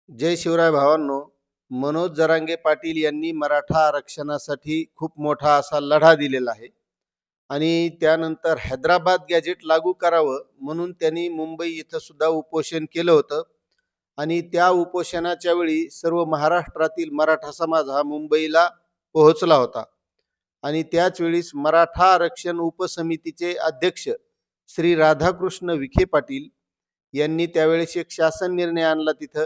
जय शिवराय भावांनो. मनोज जरांगे पाटील यांनी मराठा आरक्षणासाठी खूप मोठा असा लढा दिलेला आहे आणि त्यानंतर हैदराबाद गॅजेट लागू करावं म्हणून त्यांनी मुंबई इथं सुद्धा उपोषण केलं होतं. आणि त्या उपोषणाच्या वेळी सर्व महाराष्ट्रातील मराठा समाज हा मुंबईला पोहोचला होता. आणि त्याच वेळीस मराठा आरक्षण उपसमितीचे अध्यक्ष श्री राधाकृष्ण विखे पाटील यांनी त्यावेळेस एक शासन निर्णय आणला तिथं.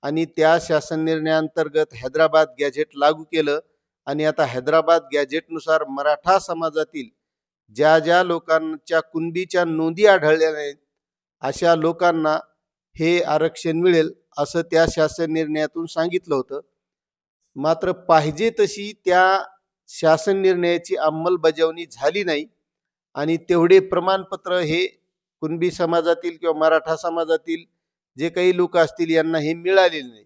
आणि त्या शासन निर्णयाअंतर्गत हैदराबाद गॅजेट लागू केलं. आणि आता हैदराबाद गॅजेटनुसार मराठा समाजातील ज्या ज्या लोकांच्या कुणबीच्या नोंदी आढळल्या नाहीत अशा लोकांना हे आरक्षण मिळेल असं त्या शासन निर्णयातून सांगितलं होतं. मात्र पाहिजे तशी त्या शासन निर्णयाची अंमलबजावणी झाली नाही आणि तेवढे प्रमाणपत्र हे कुणबी समाजातील किंवा मराठा समाजातील जे काही लोक असतील यांना हे मिळालेले नाही.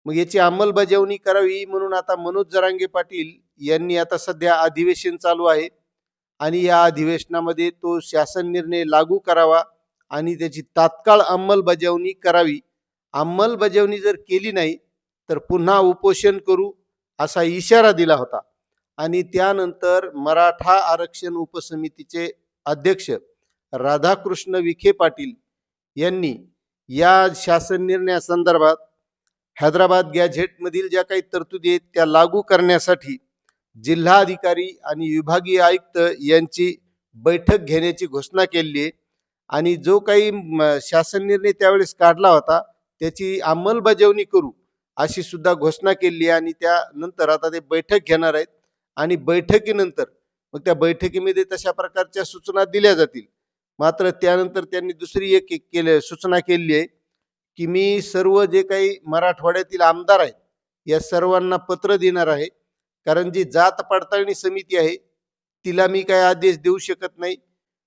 मग याची अंमलबजावणी करावी म्हणून आता मनोज जरांगे पाटील यांनी आता सध्या अधिवेशन चालू आहे आणि या अधिवेशनामध्ये तो शासन निर्णय लागू करावा आणि त्याची तात्काळ अंमलबजावणी करावी. अंमलबजावणी जर केली नाही तर पुन्हा उपोषण करू असा इशारा दिला होता. आणि त्यानंतर मराठा आरक्षण उपसमितीचे अध्यक्ष राधाकृष्ण विखे पाटील यांनी या शासन निर्णयासंदर्भात हैदराबाद गॅझेटमधील ज्या काही तरतुदी आहेत त्या लागू करण्यासाठी जिल्हाधिकारी आणि विभागीय आयुक्त यांची बैठक घेण्याची घोषणा केली आहे. आणि जो काही शासन निर्णय त्यावेळेस काढला होता त्याची अंमलबजावणी करू अशी सुद्धा घोषणा केली आहे. आणि त्यानंतर आता ते बैठक घेणार आहेत आणि बैठकीनंतर मग त्या बैठकीमध्ये तशा प्रकारच्या सूचना दिल्या जातील. मात्र त्यानंतर त्यांनी दुसरी एक सूचना केली आहे की मी सर्व जे काही मराठवाड्यातील आमदार आहेत या सर्वांना पत्र देणार आहे. कारण जी जात पडताळणी समिती आहे तिला मी काही आदेश देऊ शकत नाही.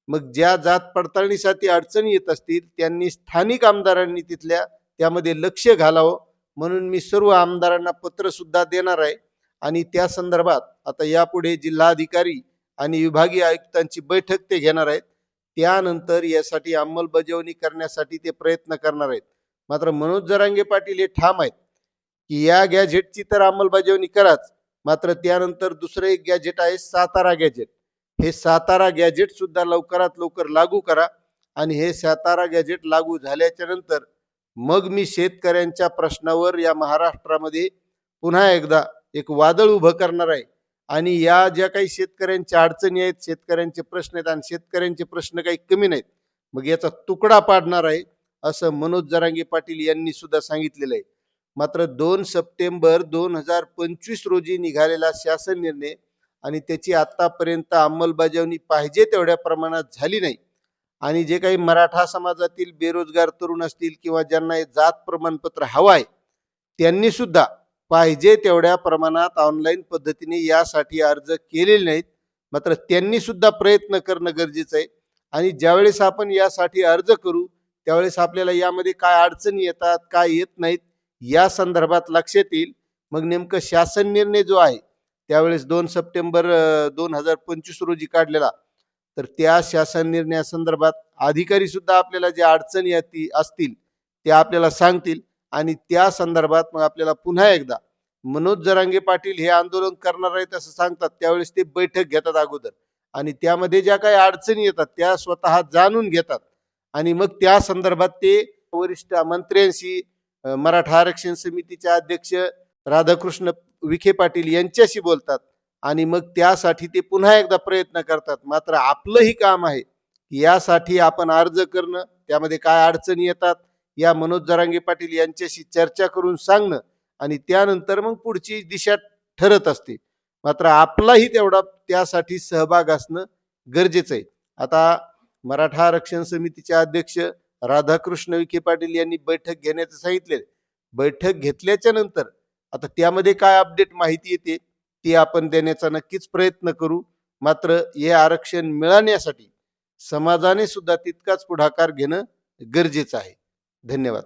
मग ज्या जात पडताळणीसाठी अडचणी येत असतील त्यांनी स्थानिक आमदारांनी तिथल्या त्यामध्ये लक्ष घालावं म्हणून मी सर्व आमदारांना पत्र सुद्धा देणार आहे. आणि त्या संदर्भात आता यापुढे जिल्हाधिकारी आणि विभागीय आयुक्तांची बैठक ते घेणार आहेत. त्यानंतर यासाठी अंमलबजावणी करण्यासाठी ते प्रयत्न करणार आहेत. मात्र मनोज जरांगे पाटील हे ठाम आहेत की या गॅझेटची तर अंमलबजावणी कराच, मात्र त्यानंतर दुसरं एक गॅझेट आहे सातारा गॅझेट. हे सातारा गॅझेट सुद्धा लवकरात लवकर लागू करा. आणि हे सातारा गॅझेट लागू झाल्याच्या नंतर मग मी शेतकऱ्यांच्या प्रश्नावर या महाराष्ट्रामध्ये पुन्हा एकदा एक वादळ उभं करणार आहे. आणि या ज्या काही शेतकऱ्यांच्या अडचणी आहेत, शेतकऱ्यांचे प्रश्न आहेत आणि शेतकऱ्यांचे प्रश्न काही कमी नाहीत, मग याचा तुकडा पाडणार आहे असं मनोज जरांगे पाटील यांनी सुद्धा सांगितलेलं आहे. मात्र 2 सप्टेंबर 2025 रोजी निघालेला शासन निर्णय आणि त्याची आतापर्यंत अंमलबजावणी पाहिजे तेवढ्या प्रमाणात झाली नाही. आणि जे काही मराठा समाजातील बेरोजगार तरुण असतील किंवा ज्यांना जात प्रमाणपत्र हवं आहे त्यांनी सुद्धा पाहिजे तेवढ्या प्रमाणात ऑनलाईन पद्धतीने यासाठी अर्ज केलेले नाहीत. मात्र त्यांनी सुद्धा प्रयत्न करणं गरजेचं आहे. आणि ज्यावेळेस आपण यासाठी अर्ज करू त्यावेळेस आपल्याला यामध्ये काय अडचणी येतात काय येत नाहीत या संदर्भात लक्षात येईल. मग नेमकं शासन निर्णय जो आहे त्यावेळेस 2 सप्टेंबर 2025 रोजी काढलेला, तर त्या शासन निर्णयासंदर्भात अधिकारी सुद्धा आपल्याला ज्या अडचणी असतील त्या आपल्याला सांगतील. आणि त्या संदर्भात मग आपल्याला पुन्हा एकदा मनोज जरांगे पाटील हे आंदोलन करणार आहेत असं सांगतात त्यावेळेस ते बैठक घेतात अगोदर. आणि त्यामध्ये ज्या काही अडचणी येतात त्या स्वतः जाणून घेतात. आणि मग त्या संदर्भात ते वरिष्ठ मंत्र्यांशी मराठा आरक्षण समितीचे अध्यक्ष राधाकृष्ण विखे पाटील यांच्याशी बोलतात. आणि मग त्यासाठी ते पुन्हा एकदा प्रयत्न करतात. मात्र आपलंही काम आहे की यासाठी आपण अर्ज करणं, त्यामध्ये काय अडचणी येतात या मनोज जरांगे पाटील यांच्याशी चर्चा करून सांगणं आणि त्यानंतर मग पुढची दिशा ठरत असते. मात्र आपलाही तेवढा त्यासाठी सहभाग असणं गरजेचं आहे. आता मराठा आरक्षण समितीचे अध्यक्ष राधाकृष्ण विखे पाटील यांनी बैठक घेण्याचं सांगितले. बैठक घेतल्याच्या नंतर आता त्यामध्ये काय अपडेट माहिती येते ती आपण देण्याचा नक्कीच प्रयत्न करू. मात्र हे आरक्षण मिळवण्यासाठी समाजाने सुद्धा तितकाच पुढाकार घेणं गरजेचं आहे. धन्यवाद.